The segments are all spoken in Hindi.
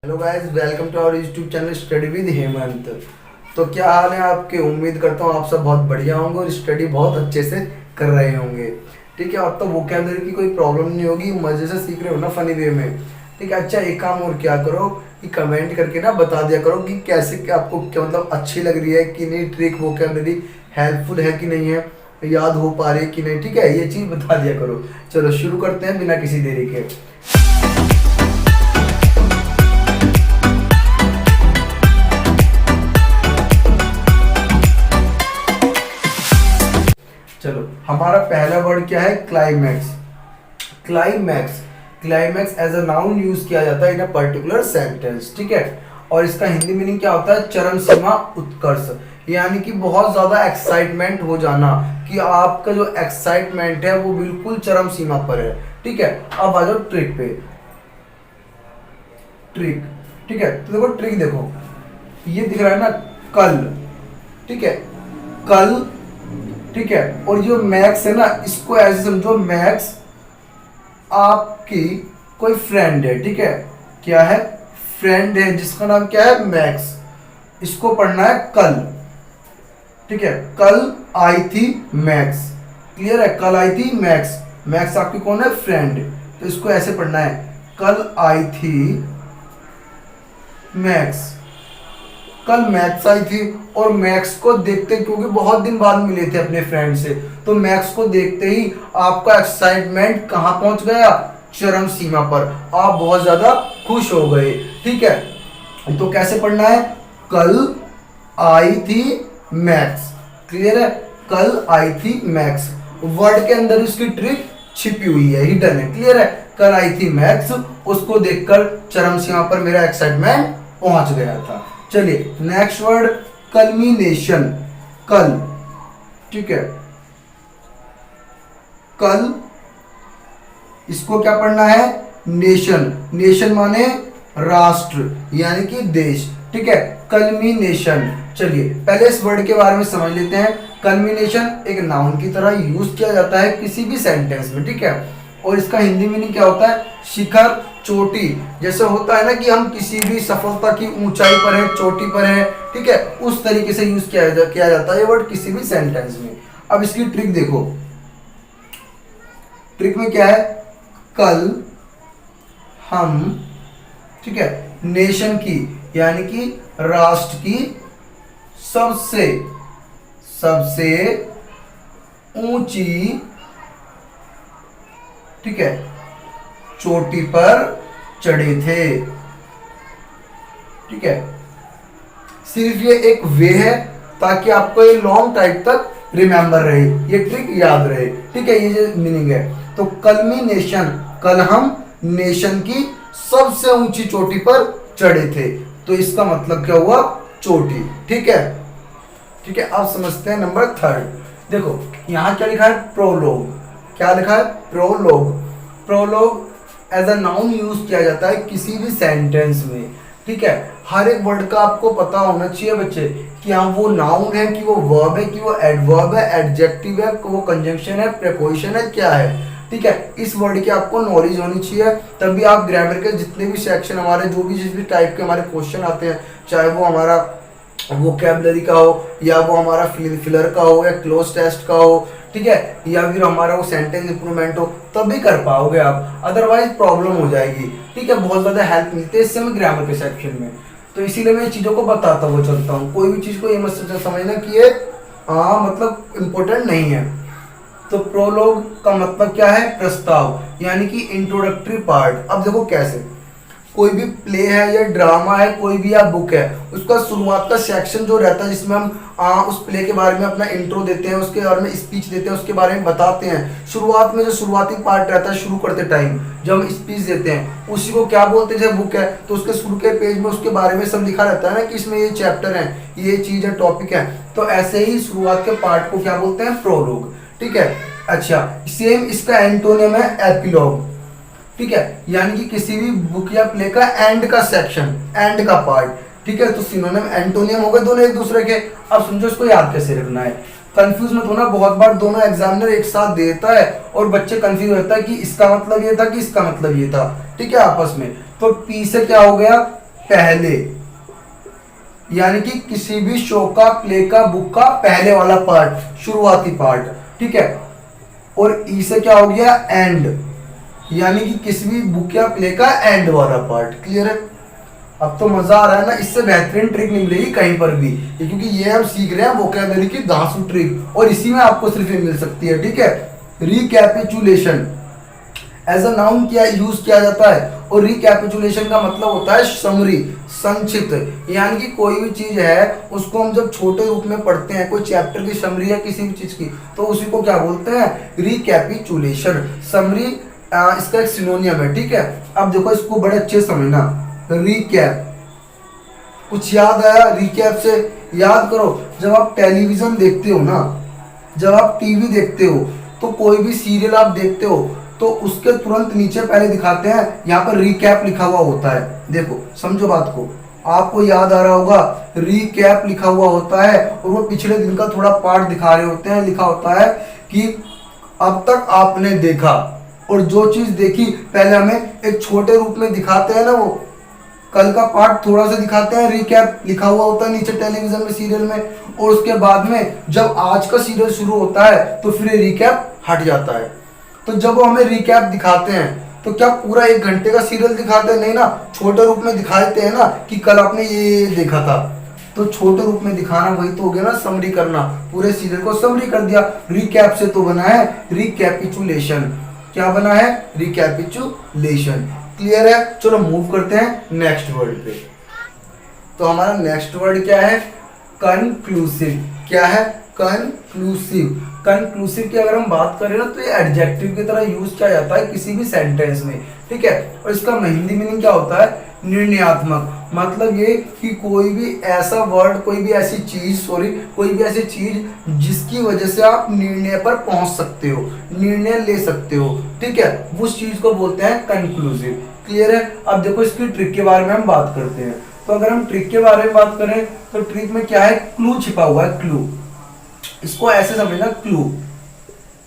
Hello guys, welcome to our YouTube channel study with Hemant. तो क्या हाल है आपके? उम्मीद करता हूँ आप सब बहुत बढ़िया होंगे और स्टडी बहुत अच्छे से कर रहे होंगे। ठीक है, अब तो वोकैबुलरी की कोई प्रॉब्लम नहीं होगी, मजे से सीख रहे हो ना, फनी वे में। ठीक है, अच्छा एक काम और क्या करो कि कमेंट करके ना बता दिया करो कि कैसे क्या आपको क्या मतलब अच्छी लग रही है कि नहीं, ट्रिक वोकैबुलरी हेल्पफुल है कि नहीं है, याद हो पा रही है कि नहीं। ठीक है, ये चीज़ बता दिया करो। चलो शुरू करते हैं बिना किसी देरी के। चलो, हमारा पहला वर्ड क्या है? Climax. Climax climax as a noun use किया जाता है इन अ पर्टिकुलर सेंटेंस। ठीक है, और इसका हिंदी मीनिंग क्या होता है? चरम सीमा, उत्कर्ष। यानी कि बहुत ज्यादा एक्साइटमेंट हो जाना, कि आपका जो एक्साइटमेंट है वो बिल्कुल चरम सीमा पर है। ठीक है, अब आ जाओ ट्रिक पे। ट्रिक, ठीक है, तो देखो ट्रिक देखो, ये दिख रहा है ना, कल। ठीक है, कल। ठीक है, और जो मैक्स है ना, इसको ऐसे समझो, मैक्स आपकी कोई फ्रेंड है। ठीक है, क्या है? फ्रेंड है जिसका नाम क्या है? मैक्स। इसको पढ़ना है कल। ठीक है, कल आई थी मैक्स। क्लियर है? कल आई थी मैक्स। मैक्स आपकी कौन है? फ्रेंड। तो इसको ऐसे पढ़ना है, कल आई थी मैक्स। कल मैक्स आई थी, और मैक्स को देखते, क्योंकि बहुत दिन बाद मिले थे अपने फ्रेंड से, तो मैक्स को देखते ही आपका एक्साइटमेंट कहां पहुंच गया? चरम सीमा पर। आप बहुत ज्यादा खुश हो गए। ठीक है, तो कैसे पढ़ना है? कल आई थी मैक्स। क्लियर है? कल आई थी मैक्स। वर्ड के अंदर उसकी ट्रिक छिपी हुई है, हिडन है। क्लियर है? कल आई थी मैक्स, उसको देखकर चरम सीमा पर मेरा एक्साइटमेंट पहुंच गया था। चलिए नेक्स्ट वर्ड, कल्मिनेशन। कल। ठीक है, कल, इसको क्या पढ़ना है? नेशन। नेशन माने राष्ट्र, यानी कि देश। ठीक है, कल्मिनेशन। चलिए पहले इस वर्ड के बारे में समझ लेते हैं। कल्मिनेशन एक नाउन की तरह यूज किया जाता है किसी भी सेंटेंस में। ठीक है, और इसका हिंदी मीनिंग क्या होता है? शिखर, चोटी। जैसे होता है ना कि हम किसी भी सफलता की ऊंचाई पर है, चोटी पर है। ठीक है, उस तरीके से यूज किया जाता है ये वर्ड किसी भी सेंटेंस में। अब इसकी ट्रिक देखो। ट्रिक में क्या है? कल हम, ठीक है, नेशन की यानी कि राष्ट्र की सबसे सबसे ऊंची, ठीक है, चोटी पर चढ़े थे। ठीक है, सिर्फ ये एक वे है ताकि आपको ये लॉन्ग टाइम तक रिमेंबर रहे, ये ट्रिक याद रहे। ठीक है, ये जो मीनिंग है। तो कल्मिनेशन, कल हम नेशन की सबसे ऊंची चोटी पर चढ़े थे, तो इसका मतलब क्या हुआ? चोटी। ठीक है, ठीक है, अब समझते हैं नंबर थर्ड। देखो यहां क्या लिखा है? प्रोलोग। क्या लिखा है? Prologue. Prologue as a noun use किया जाता है किसी भी सेंटेंस में। ठीक है, हर एक वर्ड का आपको पता होना चाहिए बच्चे कि हाँ वो नाउन है, कि वो वर्ब है, कि वो एडवर्ब है, एडजेक्टिव है, कि वो कंजंक्शन है, प्रीपोजिशन है, क्या है। ठीक है, इस वर्ड की आपको नॉलेज होनी चाहिए, तभी आप ग्रामर के जितने भी सेक्शन हमारे, जो भी जिस भी टाइप के हमारे क्वेश्चन आते हैं, चाहे वो हमारा वोकैबुलरी का हो, या वो हमारा फिलर का हो, या क्लोज टेस्ट का हो, ठीक है, या फिर हमारा वो सेंटेंस इंप्रूवमेंट हो, तभी कर पाओगे आप, अदरवाइज प्रॉब्लम हो जाएगी। ठीक है, बहुत ज्यादा हेल्प मिलती है इससे हमें ग्रामर के सेक्शन में। तो इसीलिए मैं चीजों को बताता हुआ चलता हूँ। कोई भी चीज को ये मत समझना कि ये मतलब इम्पोर्टेंट नहीं है। तो प्रोलोग का मतलब क्या है? प्रस्ताव, यानी कि इंट्रोडक्टरी पार्ट। अब देखो कैसे, कोई भी प्ले है या ड्रामा है, कोई भी या बुक है, उसका शुरुआत का सेक्शन जो रहता है जिसमें हम उस प्ले के बारे में अपना इंट्रो देते हैं, उसके बारे में स्पीच देते हैं, उसके बारे में बताते हैं। शुरुआत में जो शुरुआती पार्ट रहता है, शुरू करते टाइम जब हम स्पीच देते हैं, उसी को क्या बोलते हैं? जब बुक है तो उसके शुरू के पेज में उसके बारे में सब लिखा रहता है ना, कि इसमें ये चैप्टर है, ये चीज है, टॉपिक है। तो ऐसे ही शुरुआत के पार्ट को क्या बोलते हैं? प्रोलोग। ठीक है, अच्छा सेम इसका एंटोनियम है एपिलॉग। ठीक है, यानी कि किसी भी बुक या प्ले का एंड का सेक्शन, एंड का पार्ट। ठीक है, तो सिनोनिम एंटोनियम हो गए दोनों एक दूसरे के। अब समझो इसको याद कैसे रखना है। कंफ्यूज मत होना, बहुत बार दोनों एग्जामिनर एक साथ देता है और बच्चे कंफ्यूज होता है कि इसका मतलब ये था कि इसका मतलब ये था। ठीक है, आपस में। तो पी से क्या हो गया? पहले, यानी कि किसी भी शो का, प्ले का, बुक का पहले वाला पार्ट, शुरुआती पार्ट, ठीक है। और ई से क्या हो गया, एंड, यानी कि किसी भी बुक या प्ले का एंड वाला पार्ट। क्लियर है? अब तो मजा आ रहा है ना, इससे बेहतरीन ट्रिक नहीं मिलेगी कहीं पर भी, क्योंकि ये हम सीख रहे हैं वोकैबुलरी की धांसू ट्रिक, और इसी में आपको सिर्फ ये मिल सकती है, ठीक है। रिकैपिचुलेशन एज अ नाउन क्या यूज किया जाता है, और रिकैपिचुलेशन का मतलब होता है समरी, संक्षिप्त, यानी कि कोई भी चीज है उसको हम जब छोटे रूप में पढ़ते हैं, कोई चैप्टर की समरी या किसी भी चीज की, तो उसी को क्या बोलते हैं, रिकैपिचुलेशन। समरी इसका एक सिनोनियम है, ठीक है। अब देखो इसको बड़े अच्छे से समझना। रिकैप, कुछ याद आया रिकैप से? याद करो, जब आप टेलीविजन देखते हो ना, जब आप टीवी देखते हो, तो कोई भी सीरियल आप देखते हो, तो उसके तुरंत नीचे पहले दिखाते हैं, यहाँ पर रिकैप लिखा हुआ होता है। देखो समझो बात को, आपको याद आ रहा होगा, रिकैप लिखा हुआ होता है, और वो पिछले दिन का थोड़ा पार्ट दिखा रहे होते हैं। लिखा होता है कि अब तक आपने देखा, और जो चीज देखी पहले हमें एक छोटे रूप में दिखाते हैं ना, वो कल का पार्ट थोड़ा सा दिखाते हैं, रिकैप लिखा हुआ होता है नीचे टेलीविजन में, सीरियल में, और उसके बाद में जब आज का सीरियल शुरू होता है तो फिर रिकैप हट जाता है। तो जब वो हमें रिकैप दिखाते हैं, तो क्या पूरा 1 घंटे का सीरियल दिखाते हैं? नहीं ना, छोटे रूप में दिखाते हैं ना, कि कल आपने ये देखा था। तो छोटे रूप में दिखाना वही तो हो गया ना, समरी करना, पूरे सीरियल को समरी कर दिया। रिकैप से तो बना है रिकैपिचुलेशन। क्या बना है? रिकैपिचुलेशन। क्लियर है? चलो मूव करते हैं नेक्स्ट वर्ड पे। तो हमारा नेक्स्ट वर्ड क्या है? कंक्लूसिव। क्या है? कंक्लूसिव। कंक्लूसिव की अगर हम बात करें ना, तो ये एडजेक्टिव की तरह यूज किया जाता है किसी भी सेंटेंस में, ठीक है। और इसका हिंदी मीनिंग क्या होता है? निर्णयात्मक। मतलब ये कि कोई भी ऐसा वर्ड, कोई भी ऐसी चीज जिसकी वजह से आप निर्णय पर पहुंच सकते हो, निर्णय ले सकते हो, ठीक है, उस चीज को बोलते हैं कंक्लूसिव। क्लियर है? अब देखो इसकी ट्रिक के बारे में हम बात करते हैं। तो अगर हम ट्रिक के बारे में बात करें, तो ट्रिक में क्या है? क्लू छिपा हुआ है, क्लू। इसको ऐसे समझना, क्लू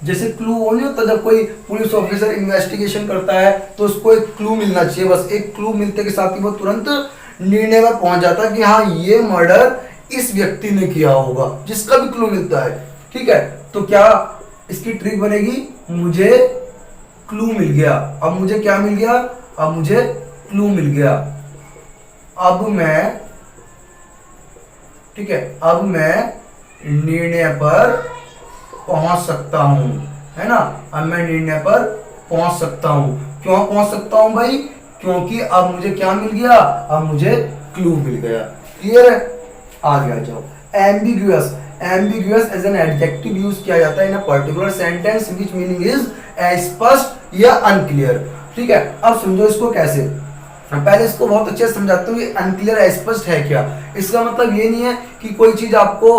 जैसे क्लू वो नहीं होता, जब कोई पुलिस ऑफिसर इन्वेस्टिगेशन करता है तो उसको एक क्लू मिलना चाहिए, बस एक क्लू मिलते के साथ ही वो तुरंत निर्णय पर पहुंच जाता है कि हाँ ये मर्डर इस व्यक्ति ने किया होगा, जिसका भी क्लू मिलता है, ठीक है। तो क्या इसकी ट्रिक बनेगी? मुझे क्लू मिल गया। अब मुझे क्या मिल गया? अब मुझे क्लू मिल गया। अब मैं, ठीक है, अब मैं निर्णय पर पहुंच सकता हूं, है ना। अब मैं निर्णय पर पहुंच सकता हूं। क्यों पहुंच सकता हूं भाई? क्योंकि अब मुझे क्या मिल गया? अब मुझे क्लू मिल गया। क्लियर है? आगे आ जाओ। Ambiguous. Ambiguous as an adjective use किया जाता है in a particular sentence which meaning is अस्पष्ट या अनक्लियर, ठीक है। अब समझो इसको कैसे। पहले इसको बहुत अच्छे से समझाता हूँ, अनक्लियर अस्पष्ट है क्या। इसका मतलब ये नहीं है कि कोई चीज आपको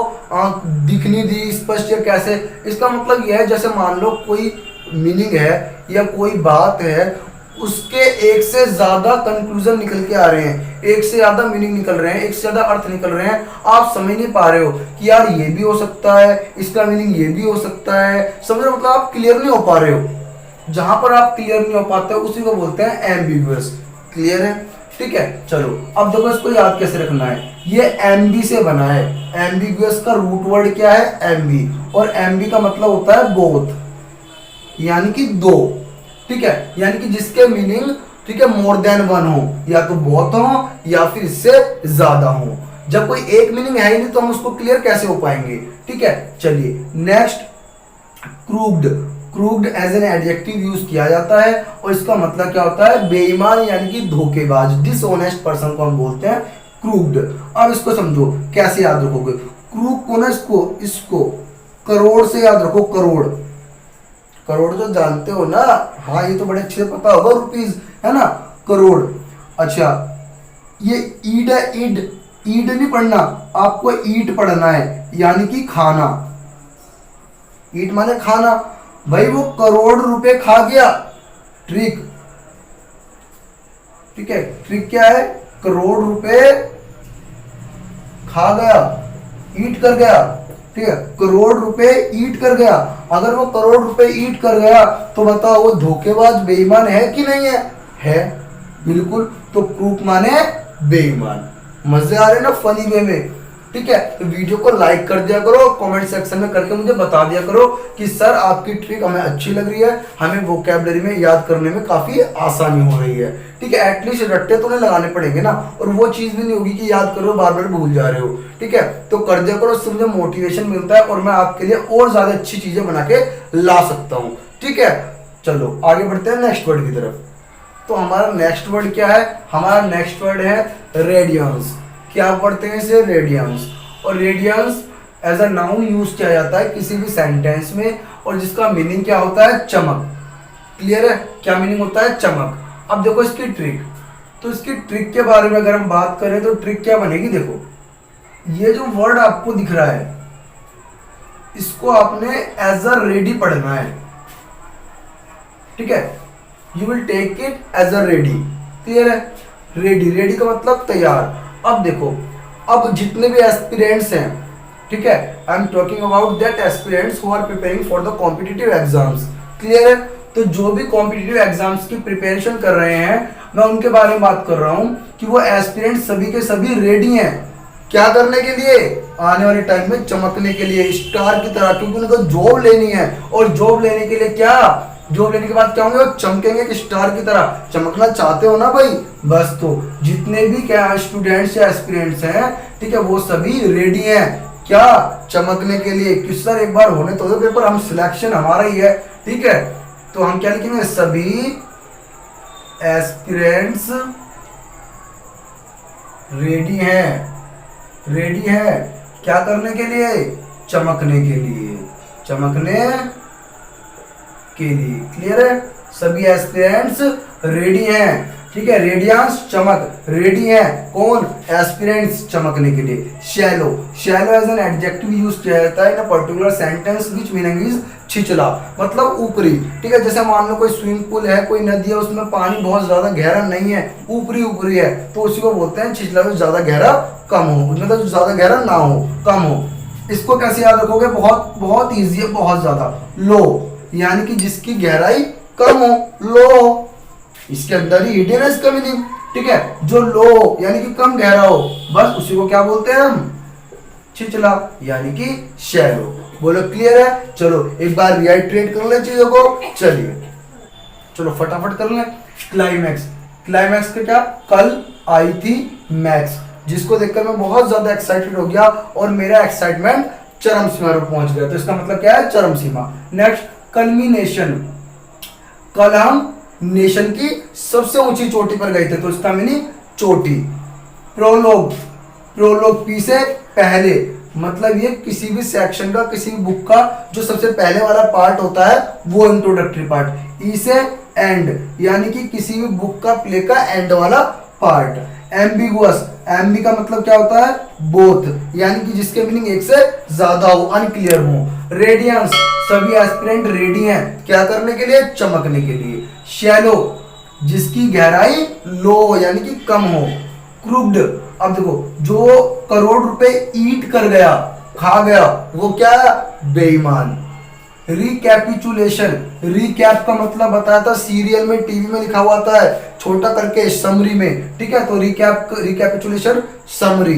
दिखनी दी स्पष्ट या कैसे। इसका मतलब यह है, जैसे मान लो कोई मीनिंग है या कोई बात है, उसके एक से ज्यादा कंक्लूजन निकल के आ रहे हैं, एक से ज्यादा मीनिंग निकल रहे हैं, एक से ज्यादा अर्थ निकल रहे हैं, आप समझ नहीं पा रहे हो कि यार ये भी हो सकता है, इसका मीनिंग ये भी हो सकता है। समझो, मतलब आप क्लियर नहीं हो पा रहे हो। जहां पर आप क्लियर नहीं हो पाते हो उसी को बोलते हैं एम्बिगुअस। क्लियर है? ठीक है। चलो अब देखो इसको याद कैसे रखना है। ये एमबी से बना है। एम्बिगुअस का रूट वर्ड क्या है? एमबी। और एमबी का मतलब होता है बोथ, यानी कि दो, ठीक है, यानी कि जिसके मीनिंग, ठीक है, मोर देन वन हो, या तो बहुत हो या फिर इससे ज्यादा हो। जब कोई एक मीनिंग है ही नहीं तो हम उसको क्लियर कैसे हो पाएंगे, ठीक है। चलिए next, crooked. Crooked as an adjective use किया जाता है और इसका मतलब क्या होता है? बेईमान यानी कि धोखेबाज, डिसऑनेस्ट पर्सन को हम बोलते हैं क्रूक्ड। अब इसको समझो कैसे याद रखोगे। क्रूक को ना, इसको करोड़ से याद रखो। करोड़, करोड़ तो जानते हो ना, हाँ ये तो बड़े अच्छे से पता होगा, रुपीज, है ना, करोड़। अच्छा, ये ईड है, ईड। ईड नहीं पढ़ना आपको, ईट पढ़ना है, यानी कि खाना। ईट माने खाना। भाई वो करोड़ रुपए खा गया, ट्रिक, ठीक है। ट्रिक क्या है? करोड़ रुपए खा गया, ईट कर गया, ठीक है। करोड़ रुपए ईट कर गया। अगर वो करोड़ रुपए ईट कर गया तो बताओ वो धोखेबाज बेईमान है कि नहीं है? है, बिल्कुल। तो क्रूक माने बेईमान। मजे आ रहे हैं ना फनी वे में, ठीक है। तो वीडियो को लाइक कर दिया करो, कमेंट सेक्शन में करके मुझे बता दिया करो कि सर आपकी ट्रिक हमें अच्छी लग रही है, हमें वोकैबुलरी में याद करने में काफी आसानी हो रही है, ठीक है। एटलीस्ट रट्टे तो नहीं लगाने पड़ेंगे ना, और वो चीज भी नहीं होगी कि याद करो बार बार भूल जा रहे हो, ठीक है। तो कर दिया करो, उससे मुझे मोटिवेशन मिलता है और मैं आपके लिए और ज्यादा अच्छी चीजें बना के ला सकता हूँ, ठीक है। चलो आगे बढ़ते हैं नेक्स्ट वर्ड की तरफ। तो हमारा नेक्स्ट वर्ड क्या है? हमारा नेक्स्ट वर्ड है रेडियंस। क्या पढ़ते हैं इसे? रेडियंस। और radiance as a noun use किया जाता है किसी भी सेंटेंस में, और जिसका मीनिंग क्या होता है? चमक। क्लियर है? क्या मीनिंग होता है? चमक। अब देखो इसकी ट्रिक, तो इसकी ट्रिक के बारे में अगर हम बात करें तो ट्रिक क्या बनेगी? देखो ये जो वर्ड आपको दिख रहा है इसको आपने एज अ रेडी पढ़ना है, ठीक है। You will take it as a ready. Clear है? रेडी, रेडी का मतलब तैयार। अब देखो, अब जितने भी एस्पिरेंट्स हैं, ठीक है, I am talking about that aspirants who are preparing for the competitive exams. Clear है? तो जो भी कॉम्पिटिटिव एग्जाम्स की प्रिपरेशन कर रहे हैं, मैं उनके बारे में बात कर रहा हूं कि वो एस्पिरेंट्स सभी के सभी रेडी हैं। क्या करने के लिए? आने वाले टाइम में चमकने के लिए, स्टार की तरह, क्योंकि उनको जॉब लेनी है। और जॉब लेने के लिए क्या? जॉब लेने के बाद क्या होंगे? वो चमकेंगे कि स्टार की तरह। चमकना चाहते हो ना भाई? बस तो जितने भी क्या स्टूडेंट्स या एस्पिरेंट्स हैं, ठीक है, वो सभी रेडी हैं क्या? चमकने के लिए। कि सर एक बार होने तो दो पेपर, हम सिलेक्शन हमारा ही है, ठीक है। तो हम क्या लिखेंगे? सभी एस्पिरेंट्स रेडी हैं। रेडी है क्या करने के लिए? चमकने के लिए। चमकने के लिए। क्लियर है? सभी एस्पिरेंट्स रेडी हैं, ठीक है। रेडियंस चमक, रेडी हैं कौन? एस्पिरेंट्स चमकने के लिए। Shallow, shallow as an adjective use किया जाता है in a particular sentence which meaning is छिछला, मतलब ऊपरी, ठीक है। जैसे मान लो कोई स्विमिंग पूल है, कोई नदी है, उसमें पानी बहुत ज्यादा गहरा नहीं है, ऊपरी ऊपरी है, तो उसी को बोलते हैं छिछला। तो ज्यादा गहरा कम हो, उसमें तो ज्यादा गहरा ना हो, कम हो। इसको कैसे याद रखोगे? बहुत बहुत ईजी है, बहुत ज्यादा। लो यानी कि जिसकी गहराई कम हो, लो हो। इसके अंदर ही हिडन है इसका मीनिंग, ठीक है। जो लो यानी कि कम गहरा हो, बस उसी को क्या बोलते हैं हम? छिछला, यानी कि शैलो। बोलो क्लियर है? चलो एक बार रिआइट्रेट कर ले चीजों को। चलिए चलो फटाफट कर ले। क्लाइमैक्स, क्लाइमैक्स का क्या? कल आई थी मैक्स, जिसको देखकर मैं बहुत ज्यादा एक्साइटेड हो गया और मेरा एक्साइटमेंट चरम सीमा पर पहुंच गया। तो इसका मतलब क्या है? चरम सीमा। नेक्स्ट कल्मिनेशन, कल हम नेशन की सबसे ऊंची चोटी पर गए थे, तो इसका मीनिंग चोटी। प्रोलोग, प्रोलोग पी से पहले, मतलब ये किसी भी सेक्शन का, किसी भी बुक का जो सबसे पहले वाला पार्ट होता है वो इंट्रोडक्टरी पार्ट। ई से एंड, यानी कि किसी भी बुक का प्ले का एंड वाला पार्ट। एम्बिगुअस, एम्बी का मतलब क्या होता है? बोथ, यानी कि जिसके मीनिंग एक से ज्यादा हो, अनक्लियर हो। रेडियंस, सभी एस्पिरेंट रेडी हैं क्या करने के लिए? चमकने के लिए। शैलो, जिसकी गहराई लो यानी कि कम हो। क्रूड, अब देखो जो करोड़ रुपए ईट कर गया, खा गया, वो क्या? बेईमान। रिकैपिचुलेशन, रिकैप का मतलब बताया था सीरियल में, टीवी में लिखा हुआ था छोटा करके समरी में, ठीक है। तो रिकैप, रिकैपिचुलेशन समरी।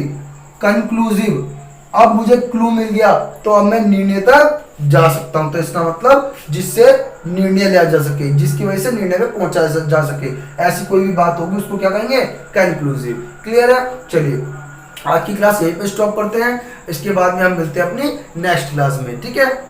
कंक्लूसिव, अब मुझे क्लू मिल गया तो अब मैं निर्णय तक जा सकता हूं। तो इसका मतलब जिससे निर्णय लिया जा सके, जिसकी वजह से निर्णय में पहुंचा जा सके, ऐसी कोई भी बात होगी उसको क्या कहेंगे? कंक्लूसिव। क्लियर है? चलिए आज की क्लास यहीं पे स्टॉप करते हैं, इसके बाद में हम मिलते हैं अपनी नेक्स्ट क्लास में, ठीक है।